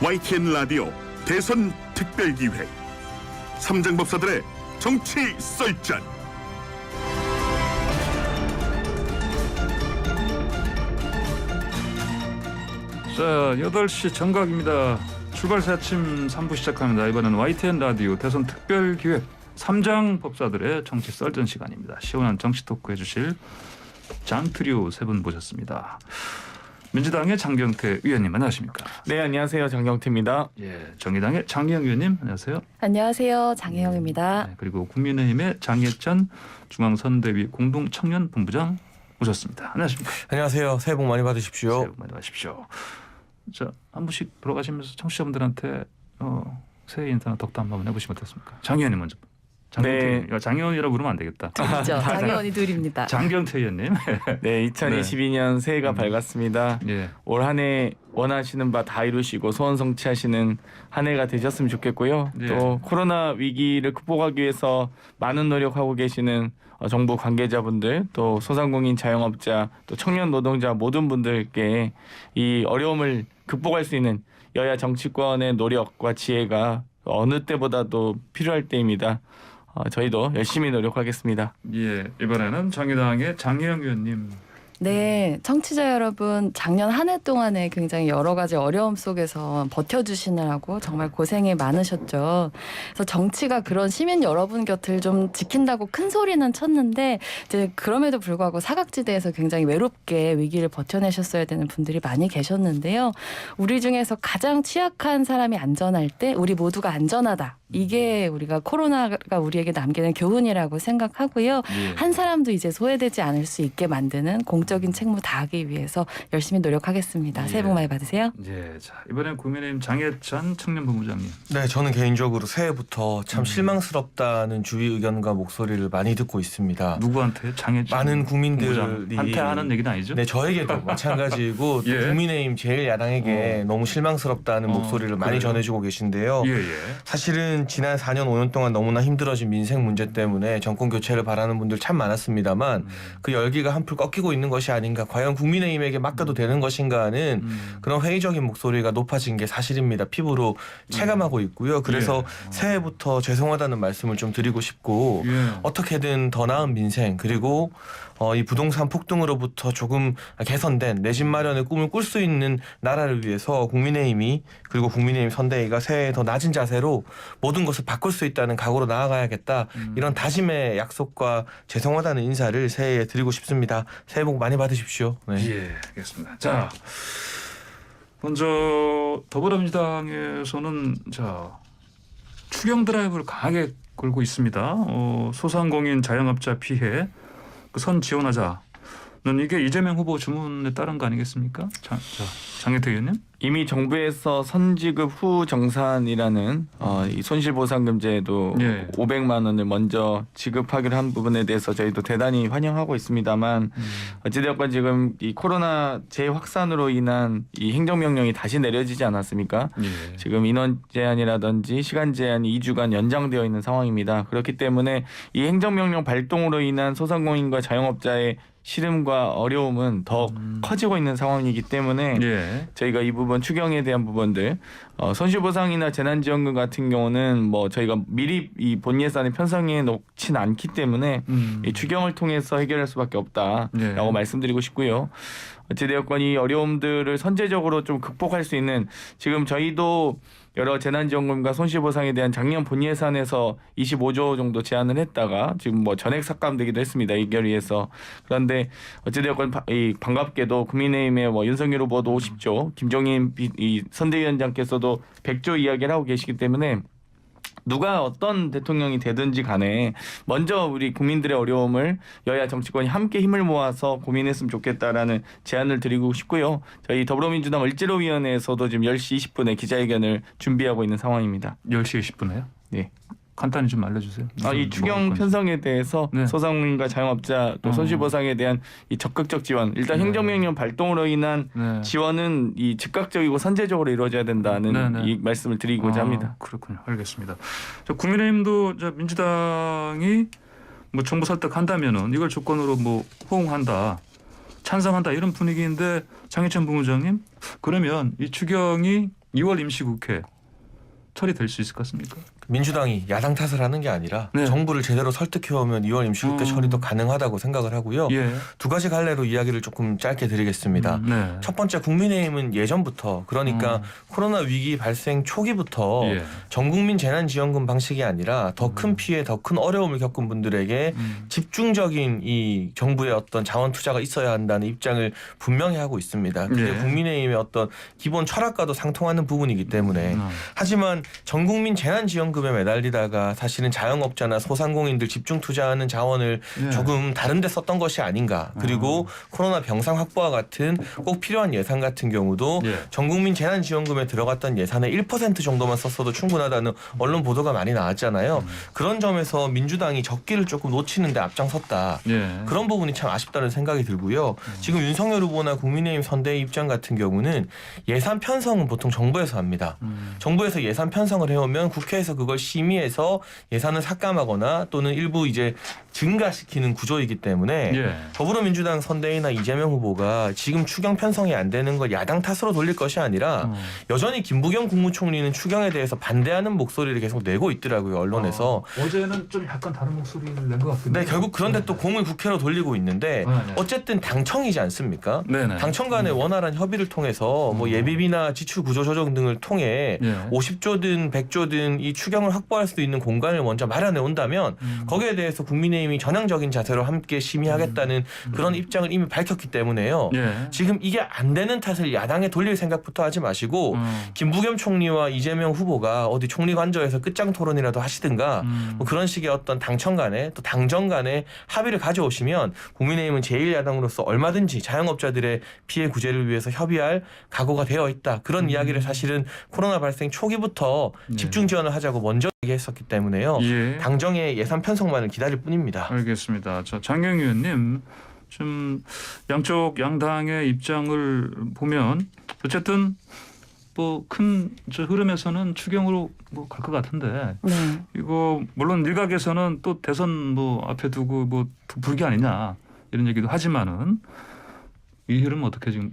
YTN 라디오 대선 특별기획 삼장법사들의 정치 썰전. 자, 8시 정각입니다. 출발새 아침 3부 시작합니다. 이번에는 YTN 라디오 대선 특별기획 3장 법사들의 정치 썰전 시간입니다. 시원한 정치 토크 해주실 장트리오 세 분 모셨습니다. 민주당의 장경태 의원님 안녕하십니까? 네, 안녕하세요. 장경태입니다. 예, 정의당의 장혜영 의원님 안녕하세요. 안녕하세요. 장혜영입니다. 네, 그리고 국민의힘의 장예찬 중앙선대위 공동청년본부장 모셨습니다. 안녕하십니까? 안녕하세요. 새해 복 많이 받으십시오. 새해 복 많이 받으십시오. 자, 한 분씩 돌아가시면서 청취자분들한테 새해 인사나 덕담 한번 해보시면 어떻습니까? 장 의원님 먼저. 네. 장의원이라고 부르면 안 되겠다. 둘이죠. 장혜원이 둘입니다. 장경태 의원님. 네, 2022년 새해가 밝았습니다. 예. 올 한 해 원하시는 바 다 이루시고 소원 성취하시는 한 해가 되셨으면 좋겠고요. 예. 또 코로나 위기를 극복하기 위해서 많은 노력하고 계시는 정부 관계자분들, 또 소상공인 자영업자, 또 청년 노동자 모든 분들께 이 어려움을 극복할 수 있는 여야 정치권의 노력과 지혜가 어느 때보다도 필요할 때입니다. 저희도 열심히 노력하겠습니다. 예, 이번에는 정의당의 장혜영 의원님. 네, 청취자 여러분, 작년 한 해 동안에 굉장히 여러 가지 어려움 속에서 버텨주시느라고 정말 고생이 많으셨죠. 그래서 정치가 그런 시민 여러분 곁을 좀 지킨다고 큰 소리는 쳤는데 이제 그럼에도 불구하고 사각지대에서 굉장히 외롭게 위기를 버텨내셨어야 되는 분들이 많이 계셨는데요. 우리 중에서 가장 취약한 사람이 안전할 때 우리 모두가 안전하다. 이게 우리가 코로나가 우리에게 남기는 교훈이라고 생각하고요. 예. 한 사람도 이제 소외되지 않을 수 있게 만드는 공적인 책무 다하기 위해서 열심히 노력하겠습니다. 새해 복 많이 받으세요. 예, 자 이번엔 국민의힘 장예찬 청년본부장님. 네, 저는 개인적으로 새해부터 참 실망스럽다는 주위 의견과 목소리를 많이 듣고 있습니다. 누구한테 장예찬? 많은 국민들이 한테 하는 얘기는 아니죠? 네, 저에게도 마찬가지고 또 예. 국민의힘 제1야당에게 너무 실망스럽다는 목소리를 많이 그래요? 전해주고 계신데요. 예, 예. 사실은 지난 4년 5년 동안 너무나 힘들어진 민생 문제 때문에 정권 교체를 바라는 분들 참 많았습니다만 그 열기가 한풀 꺾이고 있는 것이 아닌가, 과연 국민의힘에게 맡겨도 되는 것인가 하는 그런 회의적인 목소리가 높아진 게 사실입니다. 피부로 체감하고 있고요. 그래서 새해부터 죄송하다는 말씀을 좀 드리고 싶고 예. 어떻게든 더 나은 민생, 그리고 이 부동산 폭등으로부터 조금 개선된 내 집 마련의 꿈을 꿀 수 있는 나라를 위해서 국민의힘이, 그리고 국민의힘 선대위가 새해에 더 낮은 자세로 모든 것을 바꿀 수 있다는 각오로 나아가야겠다. 이런 다짐의 약속과 죄송하다는 인사를 새해에 드리고 싶습니다. 새해 복 많이 받으십시오. 네. 예, 알겠습니다. 자, 먼저 더불어민주당에서는 자 추경 드라이브를 강하게 걸고 있습니다. 소상공인 자영업자 피해 그 선 지원하자는 이게 이재명 후보 주문에 따른 거 아니겠습니까? 장혜태 의원님? 이미 정부에서 선지급 후 정산이라는 이 손실보상금제도 예. 500만 원을 먼저 지급하기로 한 부분에 대해서 저희도 대단히 환영하고 있습니다만 어찌되었건 지금 이 코로나 재확산으로 인한 이 행정명령이 다시 내려지지 않았습니까? 예. 지금 인원 제한이라든지 시간 제한이 2주간 연장되어 있는 상황입니다. 그렇기 때문에 이 행정명령 발동으로 인한 소상공인과 자영업자의 시름과 어려움은 더 커지고 있는 상황이기 때문에 예. 저희가 이 부분 추경에 대한 부분들 손실보상이나 재난지원금 같은 경우는 뭐 저희가 미리 이 본 예산에 편성해 놓지는 않기 때문에 이 추경을 통해서 해결할 수밖에 없다라고 예. 말씀드리고 싶고요. 어찌되었건 이 어려움들을 선제적으로 좀 극복할 수 있는, 지금 저희도 여러 재난지원금과 손실보상에 대한 작년 본 예산에서 25조 정도 제안을 했다가 지금 뭐 전액 삭감되기도 했습니다. 이 결의에서. 그런데 어찌되었건 반갑게도 국민의힘의 뭐 윤석열 후보도 50조, 김종인 이 선대위원장께서도 100조 이야기를 하고 계시기 때문에 누가 어떤 대통령이 되든지 간에 먼저 우리 국민들의 어려움을 여야 정치권이 함께 힘을 모아서 고민했으면 좋겠다라는 제안을 드리고 싶고요. 저희 더불어민주당 을지로위원회에서도 지금 10시 20분에 기자회견을 준비하고 있는 상황입니다. 10시 20분에요? 네. 간단히 좀 알려주세요. 이 추경 편성에 대해서 네. 소상공인과 자영업자 또 손실보상에 대한 이 적극적 지원, 일단 행정명령 발동으로 인한 네. 지원은 이 즉각적이고 선제적으로 이루어져야 된다는 네, 네. 이 말씀을 드리고자 합니다. 그렇군요. 알겠습니다. 국민의힘도 민주당이 뭐 정부 설득한다면은 이걸 조건으로 뭐 호응한다, 찬성한다 이런 분위기인데 장혜찬 본부장님, 그러면 이 추경이 2월 임시국회 처리될 수 있을 것 같습니까? 민주당이 야당 탓을 하는 게 아니라 네. 정부를 제대로 설득해오면 2월 임시국회 처리도 가능하다고 생각을 하고요. 예. 두 가지 갈래로 이야기를 조금 짧게 드리겠습니다. 네. 첫 번째, 국민의힘은 예전부터, 그러니까 코로나 위기 발생 초기부터 예. 전국민 재난지원금 방식이 아니라 더 큰 피해, 더 큰 어려움을 겪은 분들에게 집중적인 이 정부의 어떤 자원 투자가 있어야 한다는 입장을 분명히 하고 있습니다. 그게 예. 국민의힘의 어떤 기본 철학과도 상통하는 부분이기 때문에. 하지만 전국민 재난지원금에 매달리다가 사실은 자영업자나 소상공인들 집중 투자하는 자원을 예. 조금 다른 데 썼던 것이 아닌가. 그리고 코로나 병상 확보와 같은 꼭 필요한 예산 같은 경우도 예. 전국민 재난지원금에 들어갔던 예산의 1% 정도만 썼어도 충분하다는 언론 보도가 많이 나왔잖아요. 그런 점에서 민주당이 적기를 조금 놓치는데 앞장섰다. 예. 그런 부분이 참 아쉽다는 생각이 들고요. 지금 윤석열 후보나 국민의힘 선대위 입장 같은 경우는 예산 편성은 보통 정부에서 합니다. 정부에서 예산 편성을 해오면 국회에서 그걸 심의해서 예산을 삭감하거나 또는 일부 이제 증가시키는 구조이기 때문에 예. 더불어민주당 선대위나 이재명 후보가 지금 추경 편성이 안 되는 걸 야당 탓으로 돌릴 것이 아니라 여전히 김부겸 국무총리는 추경에 대해서 반대하는 목소리를 계속 내고 있더라고요, 언론에서. 어제는 좀 약간 다른 목소리를 낸 것 같은데. 네, 결국 그런데 또 공을 국회로 돌리고 있는데 네. 어쨌든 당청이지 않습니까? 네네. 당청 간의 원활한 협의를 통해서 뭐 예비비나 지출 구조 조정 등을 통해 예. 50조든 100조든 이 추경을 확보할 수 있는 공간을 먼저 마련해 온다면 거기에 대해서 국민의힘이 전향적인 자세로 함께 심의하겠다는 그런 입장을 이미 밝혔기 때문에요. 예. 지금 이게 안 되는 탓을 야당에 돌릴 생각부터 하지 마시고 김부겸 총리와 이재명 후보가 어디 총리 관저에서 끝장 토론이라도 하시든가 뭐 그런 식의 어떤 당청 간에 또 당정 간에 합의를 가져오시면 국민의힘은 제1야당으로서 얼마든지 자영업자들의 피해 구제를 위해서 협의할 각오가 되어 있다. 그런 이야기를 사실은 코로나 발생 초기부터 집중 지원을 하자고 먼저 얘기했었기 때문에요. 예. 당정의 예산 편성만을 기다릴 뿐입니다. 알겠습니다. 저 장경 의원님 좀 양쪽 양당의 입장을 보면 어쨌든 뭐 큰 흐름에서는 추경으로 뭐 갈 것 같은데 네. 이거 물론 일각에서는 또 대선 뭐 앞에 두고 뭐 불기 아니냐 이런 얘기도 하지만은 이 흐름 어떻게 지금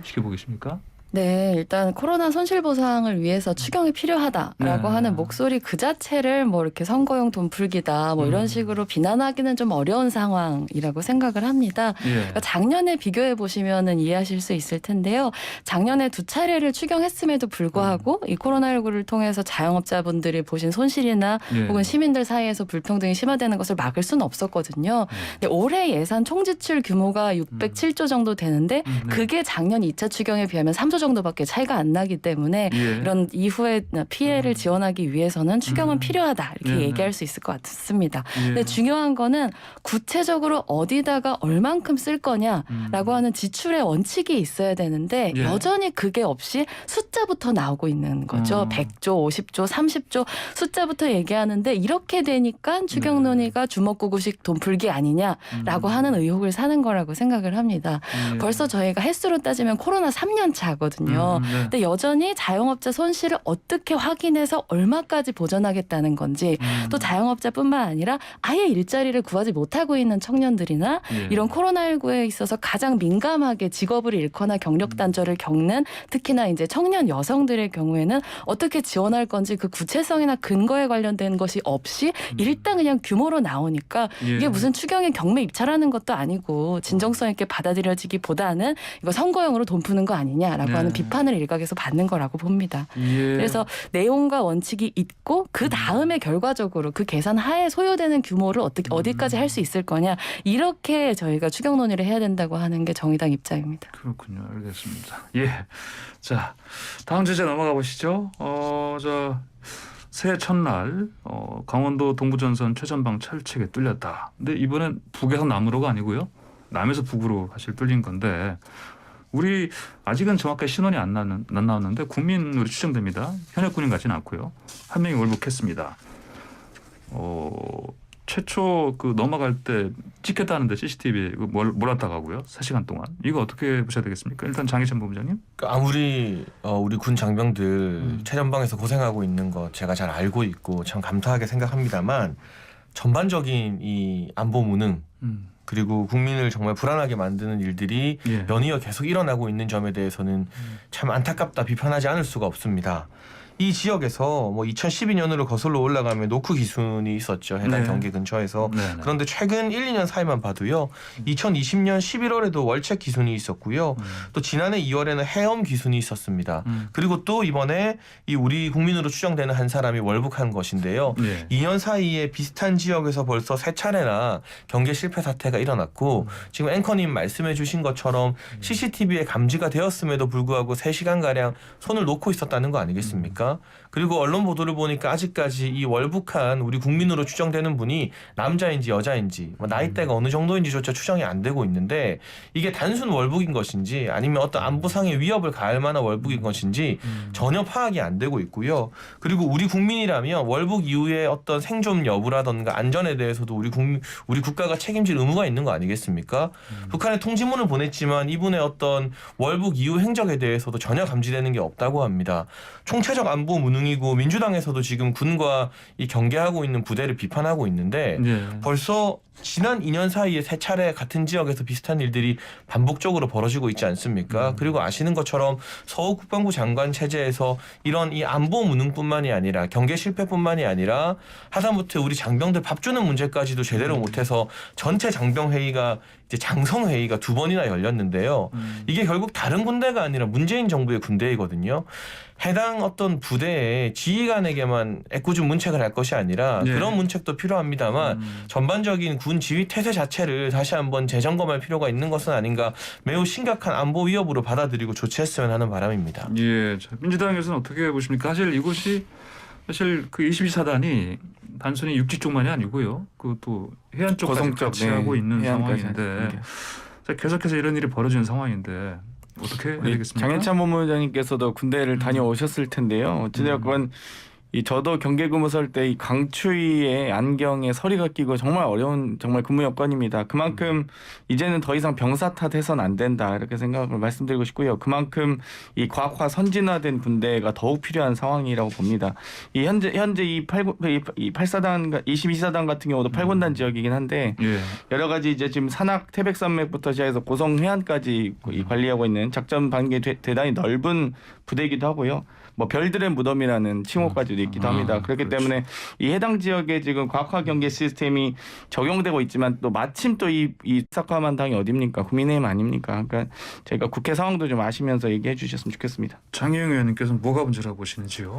지켜보겠습니까? 네, 일단 코로나 손실보상을 위해서 추경이 필요하다라고 네. 하는 목소리 그 자체를 뭐 이렇게 선거용 돈 풀기다 뭐 이런 식으로 비난하기는 좀 어려운 상황이라고 생각을 합니다. 예. 그러니까 작년에 비교해 보시면은 이해하실 수 있을 텐데요. 작년에 2차례를 추경했음에도 불구하고 이 코로나19를 통해서 자영업자분들이 보신 손실이나 예. 혹은 시민들 사이에서 불평등이 심화되는 것을 막을 수는 없었거든요. 근데 올해 예산 총지출 규모가 607조 정도 되는데 네. 그게 작년 2차 추경에 비하면 3조 정도밖에 차이가 안 나기 때문에 예. 이런 이후에 피해를 지원하기 위해서는 추경은 필요하다 이렇게 네. 얘기할 수 있을 것 같습니다. 예. 근데 중요한 거는 구체적으로 어디다가 얼만큼 쓸 거냐라고 하는 지출의 원칙이 있어야 되는데 예. 여전히 그게 없이 숫자부터 나오고 있는 거죠. 100조, 50조, 30조 숫자부터 얘기하는데 이렇게 되니까 추경 논의가 주먹구구식 돈풀기 아니냐라고 하는 의혹을 사는 거라고 생각을 합니다. 예. 벌써 저희가 횟수로 따지면 코로나 3년 차거든요. 네. 근데 여전히 자영업자 손실을 어떻게 확인해서 얼마까지 보전하겠다는 건지 또 자영업자뿐만 아니라 아예 일자리를 구하지 못하고 있는 청년들이나 예. 이런 코로나19에 있어서 가장 민감하게 직업을 잃거나 경력 단절을 겪는 특히나 이제 청년 여성들의 경우에는 어떻게 지원할 건지 그 구체성이나 근거에 관련된 것이 없이 일단 그냥 규모로 나오니까 예. 이게 무슨 추경의 경매 입찰하는 것도 아니고 진정성 있게 받아들여지기보다는 이거 선거용으로 돈 푸는 거 아니냐라고 네. 하는 비판을 일각에서 받는 거라고 봅니다. 예. 그래서 내용과 원칙이 있고 그 다음에 결과적으로 그 계산 하에 소요되는 규모를 어디까지 할 수 있을 거냐 이렇게 저희가 추경 논의를 해야 된다고 하는 게 정의당 입장입니다. 그렇군요. 알겠습니다. 예. 자, 다음 주제 넘어가 보시죠. 새해 첫날 강원도 동부전선 최전방 철책에 뚫렸다. 근데 이번엔 북에서 남으로가 아니고요. 남에서 북으로 사실 뚫린 건데 우리 아직은 정확하게 신원이 안 나왔는데 국민으로 추정됩니다. 현역 군인 같지는 않고요. 한 명이 월북했습니다. 최초 그 넘어갈 때 찍혔다는데 CCTV에 몰았다 가고요. 3시간 동안. 이거 어떻게 보셔야 되겠습니까? 일단 장희찬 본부장님. 아무리 우리 군 장병들 최전방에서 고생하고 있는 거 제가 잘 알고 있고 참 감사하게 생각합니다만 전반적인 이 안보 무능 그리고 국민을 정말 불안하게 만드는 일들이 예. 연이어 계속 일어나고 있는 점에 대해서는 참 안타깝다 비판하지 않을 수가 없습니다. 이 지역에서 뭐 2012년으로 거슬러 올라가면 노크 기순이 있었죠. 해당 네. 경계 근처에서. 네, 네. 그런데 최근 1, 2년 사이만 봐도요. 2020년 11월에도 월책 기순이 있었고요. 또 지난해 2월에는 해엄 기순이 있었습니다. 그리고 또 이번에 이 우리 국민으로 추정되는 한 사람이 월북한 것인데요. 예. 2년 사이에 비슷한 지역에서 벌써 3차례나 경계 실패 사태가 일어났고 지금 앵커님 말씀해 주신 것처럼 CCTV에 감지가 되었음에도 불구하고 3시간가량 손을 놓고 있었다는 거 아니겠습니까? 그리고 언론 보도를 보니까 아직까지 이 월북한 우리 국민으로 추정되는 분이 남자인지 여자인지 뭐 나이대가 어느 정도인지조차 추정이 안 되고 있는데 이게 단순 월북인 것인지 아니면 어떤 안보상의 위협을 가할 만한 월북인 것인지 전혀 파악이 안 되고 있고요. 그리고 우리 국민이라면 월북 이후에 어떤 생존 여부라든가 안전에 대해서도 우리 국가가 책임질 의무가 있는 거 아니겠습니까? 북한에 통지문을 보냈지만 이분의 어떤 월북 이후 행적에 대해서도 전혀 감지되는 게 없다고 합니다. 총체적 안보 무능이고 민주당에서도 지금 군과 이 경계하고 있는 부대를 비판하고 있는데 예. 벌써 지난 2년 사이에 3차례 같은 지역에서 비슷한 일들이 반복적으로 벌어지고 있지 않습니까? 그리고 아시는 것처럼 서욱 국방부 장관 체제에서 이런 이 안보 무능뿐만이 아니라 경계 실패뿐만이 아니라 하다못해 우리 장병들 밥 주는 문제까지도 제대로 못해서 전체 장병 회의가 이제 장성 회의가 2번이나 열렸는데요. 이게 결국 다른 군대가 아니라 문재인 정부의 군대이거든요. 해당 어떤 부대의 지휘관에게만 애꿎은 문책을 할 것이 아니라 예. 그런 문책도 필요합니다만 전반적인 군 지휘 태세 자체를 다시 한번 재점검할 필요가 있는 것은 아닌가 매우 심각한 안보 위협으로 받아들이고 조치했으면 하는 바람입니다. 예. 자, 민주당에서는 어떻게 보십니까? 사실 이곳이 사실 그 22사단이 단순히 육지 쪽만이 아니고요. 그것도 해안 쪽까지 고성 쪽, 같이 하고 있는 해안까지 상황인데 하는데. 자, 계속해서 이런 일이 벌어지는 상황인데 어떻게 해야 되겠습니까? 장해찬 본부장님께서도 군대를 다녀오셨을 텐데요. 어찌되었건 이 저도 경계 근무 설 때 이 강추위에 안경에 서리가 끼고 정말 어려운 정말 근무 여건입니다. 그만큼 이제는 더 이상 병사 탓해서는 안 된다 이렇게 생각을 말씀드리고 싶고요. 그만큼 이 과학화 선진화된 군대가 더욱 필요한 상황이라고 봅니다. 이 현재 이 8사단 22사단 같은 경우도 8군단 지역이긴 한데 예. 여러 가지 이제 지금 산악 태백산맥부터 시작해서 고성 해안까지 이 관리하고 있는 작전 반경이 대단히 넓은 부대이기도 하고요. 뭐 별들의 무덤이라는 칭호까지도 있기도 합니다. 그렇기 그렇죠. 때문에 이 해당 지역에 지금 과학화 경계 시스템이 적용되고 있지만 또 마침 또 이 사과만 당이 어딥니까? 국민의힘 아닙니까? 그러니까 저희가 국회 상황도 좀 아시면서 얘기해 주셨으면 좋겠습니다. 장혜영 의원님께서는 뭐가 문제라고 보시는지요?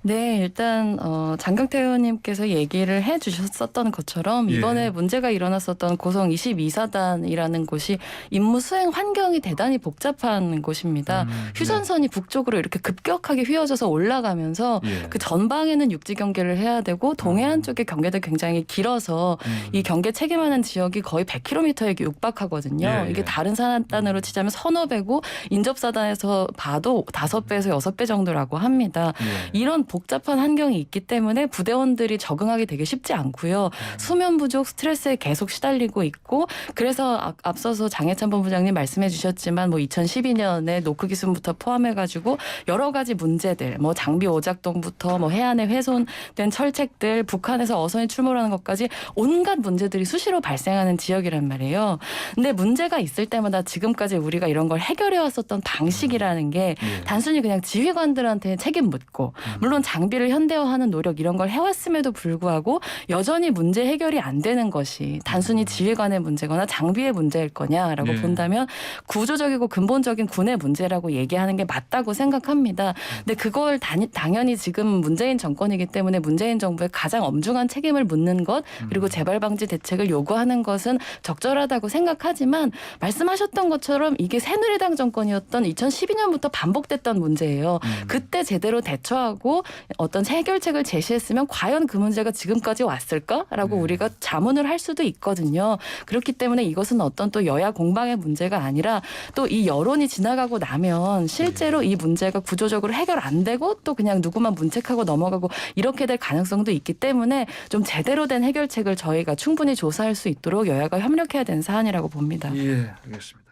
네, 일단 장경태 의원님께서 얘기를 해주셨었던 것처럼 예. 이번에 문제가 일어났었던 고성 22사단이라는 곳이 임무 수행 환경이 대단히 복잡한 곳입니다. 휴전선이 북쪽으로 이렇게 급격하게 휘어져서 올라가면서 예. 그 전방에는 육지 경계를 해야 되고 동해안 쪽의 경계도 굉장히 길어서 이 경계 책임하는 지역이 거의 100km에 육박하거든요. 예, 예. 이게 다른 사단으로 치자면 서너 배고 인접사단에서 봐도 5배에서 6배 정도라고 합니다. 예. 이런 복잡한 환경이 있기 때문에 부대원들이 적응하기 되게 쉽지 않고요. 수면 부족, 스트레스에 계속 시달리고 있고 그래서 앞서서 장해찬 본부장님 말씀해 주셨지만 뭐 2012년에 노크 기순부터 포함해가지고 여러 가지 문제들 뭐 장비 오작동부터 뭐 해안에 훼손된 철책들 북한에서 어선이 출몰하는 것까지 온갖 문제들이 수시로 발생하는 지역이란 말이에요. 근데 문제가 있을 때마다 지금까지 우리가 이런 걸 해결해 왔었던 방식이라는 게 예. 단순히 그냥 지휘관들한테 책임 묻고 물론 장비를 현대화하는 노력 이런 걸 해왔음에도 불구하고 여전히 문제 해결이 안 되는 것이 단순히 지휘관의 문제거나 장비의 문제일 거냐라고 네. 본다면 구조적이고 근본적인 군의 문제라고 얘기하는 게 맞다고 생각합니다. 근데 그걸 당연히 지금 문재인 정권이기 때문에 문재인 정부의 가장 엄중한 책임을 묻는 것 그리고 재발 방지 대책을 요구하는 것은 적절하다고 생각하지만 말씀하셨던 것처럼 이게 새누리당 정권이었던 2012년부터 반복됐던 문제예요. 그때 제대로 대처하고 어떤 해결책을 제시했으면 과연 그 문제가 지금까지 왔을까라고 우리가 자문을 할 수도 있거든요. 그렇기 때문에 이것은 어떤 또 여야 공방의 문제가 아니라 또 이 여론이 지나가고 나면 실제로 이 문제가 구조적으로 해결 안 되고 또 그냥 누구만 문책하고 넘어가고 이렇게 될 가능성도 있기 때문에 좀 제대로 된 해결책을 저희가 충분히 조사할 수 있도록 여야가 협력해야 되는 사안이라고 봅니다. 예, 알겠습니다.